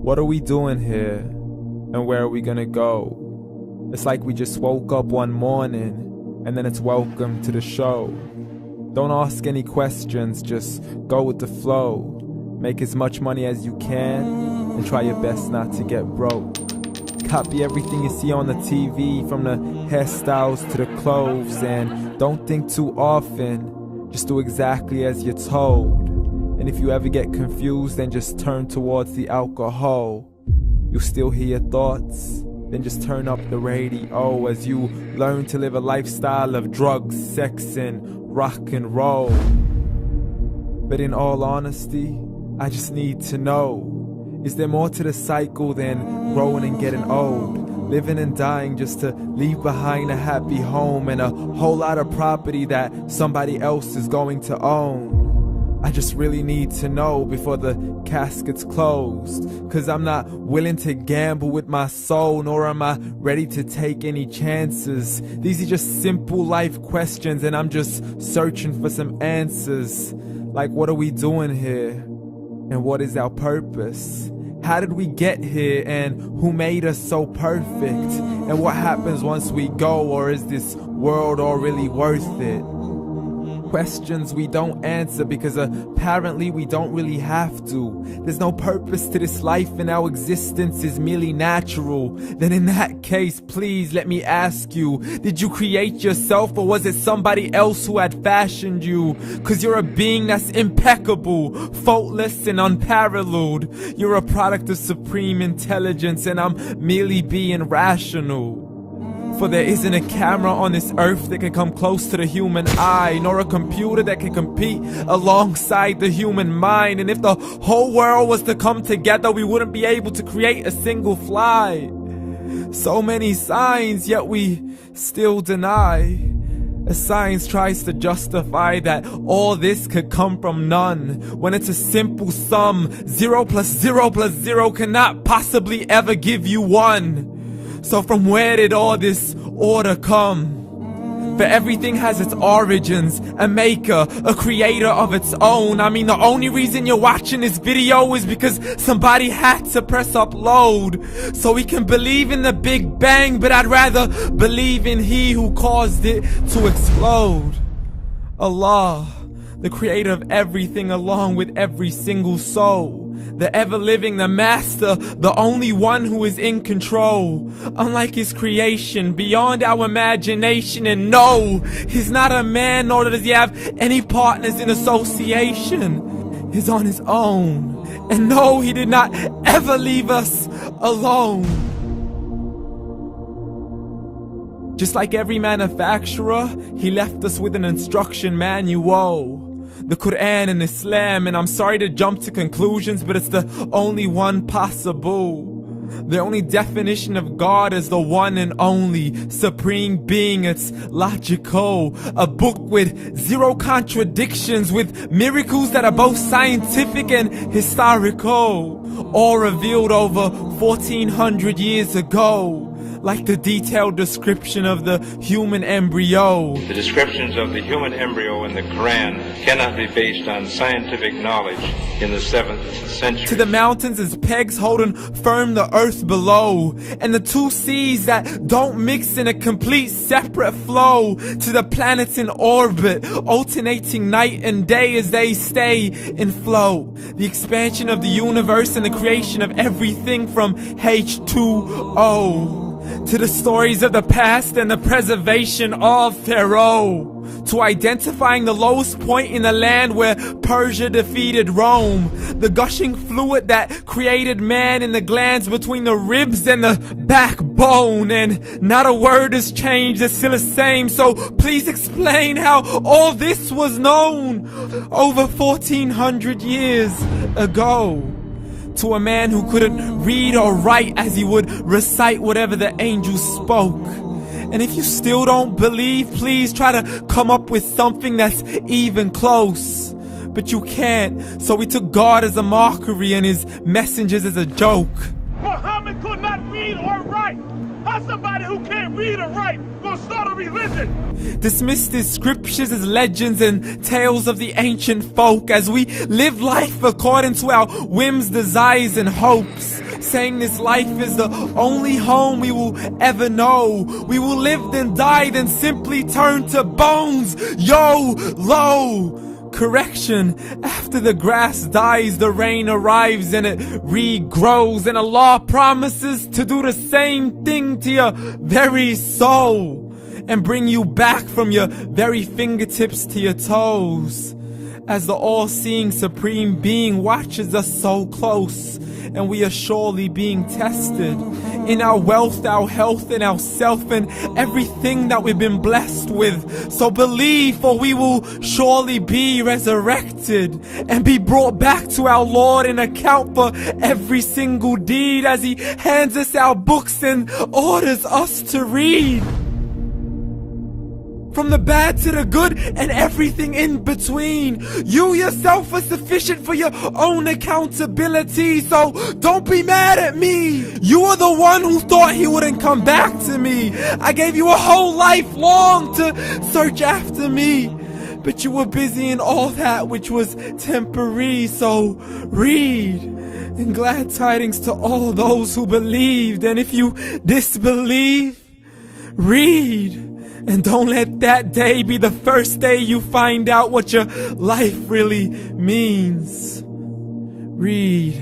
What are we doing here? And where are we gonna go? It's like we just woke up one morning, and then it's welcome to the show. Don't ask any questions, just go with the flow. Make as much money as you can, and try your best not to get broke. Copy everything you see on the TV, from the hairstyles to the clothes, and don't think too often, just do exactly as you're told. And if you ever get confused, then just turn towards the alcohol. You'll still hear your thoughts, then just turn up the radio as you learn to live a lifestyle of drugs, sex, and rock and roll. But in all honesty, I just need to know, is there more to the cycle than growing and getting old? Living and dying just to leave behind a happy home and a whole lot of property that somebody else is going to own. I just really need to know before the casket's closed, 'cause I'm not willing to gamble with my soul, nor am I ready to take any chances. These are just simple life questions, and I'm just searching for some answers. Like, what are we doing here? And what is our purpose? How did we get here, and who made us so perfect? And what happens once we go, or is this world all really worth it? Questions we don't answer because apparently we don't really have to. There's no purpose to this life and our existence is merely natural. Then in that case, please let me ask you, did you create yourself, or was it somebody else who had fashioned you? 'Cause you're a being that's impeccable, faultless and unparalleled. You're a product of supreme intelligence, and I'm merely being rational. For there isn't a camera on this earth that can come close to the human eye, nor a computer that can compete alongside the human mind. And if the whole world was to come together, we wouldn't be able to create a single fly. So many signs, yet we still deny. As science tries to justify that all this could come from none, when it's a simple sum. 0 plus 0 plus 0 cannot possibly ever give you 1. So from where did all this order come? For everything has its origins, a maker, a creator of its own. I mean, the only reason you're watching this video is because somebody had to press upload. So we can believe in the Big Bang, but I'd rather believe in He who caused it to explode. Allah, the creator of everything along with every single soul. The ever-living, the master, the only one who is in control. Unlike his creation, beyond our imagination. And no, he's not a man, nor does he have any partners in association. He's on his own. And no, he did not ever leave us alone. Just like every manufacturer, he left us with an instruction manual. The Quran and Islam, and I'm sorry to jump to conclusions, but it's the only one possible. The only definition of God is the one and only supreme being. It's logical, a book with 0 contradictions, with miracles that are both scientific and historical, all revealed over 1400 years ago. Like the detailed description of the human embryo. The descriptions of the human embryo in the Quran cannot be based on scientific knowledge in the 7th century. To the mountains as pegs holding firm the earth below, and the 2 seas that don't mix in a complete separate flow. To the planets in orbit, alternating night and day as they stay in flow. The expansion of the universe and the creation of everything from H2O. To the stories of the past and the preservation of Pharaoh. To identifying the lowest point in the land where Persia defeated Rome. The gushing fluid that created man in the glands between the ribs and the backbone. And not a word has changed, it's still the same. So please explain how all this was known over 1400 years ago. To a man who couldn't read or write, as he would recite whatever the angels spoke. And if you still don't believe, please try to come up with something that's even close. But you can't, so we took God as a mockery and his messengers as a joke. Muhammad could not read or write. How somebody who can't read or write gonna start a religion? Dismissed his scriptures as legends and tales of the ancient folk, as we live life according to our whims, desires, and hopes. saying this life is the only home we will ever know. We will live then die, then simply turn to bones. YOLO! Correction, after the grass dies, the rain arrives and it regrows, and Allah promises to do the same thing to your very soul and bring you back from your very fingertips to your toes, as the all-seeing supreme being watches us so close, and we are surely being tested in our wealth, our health, and our self, and everything that we've been blessed with. So believe, for we will surely be resurrected and be brought back to our Lord and account for every single deed, as He hands us our books and orders us to read. From the bad to the good and everything in between. You yourself are sufficient for your own accountability, so don't be mad at me. You are the one who thought He wouldn't come back to me. I gave you a whole life long to search after me, but you were busy in all that which was temporary. So read, and glad tidings to all those who believed. And if you disbelieve, read. And don't let that day be the first day you find out what your life really means. Read.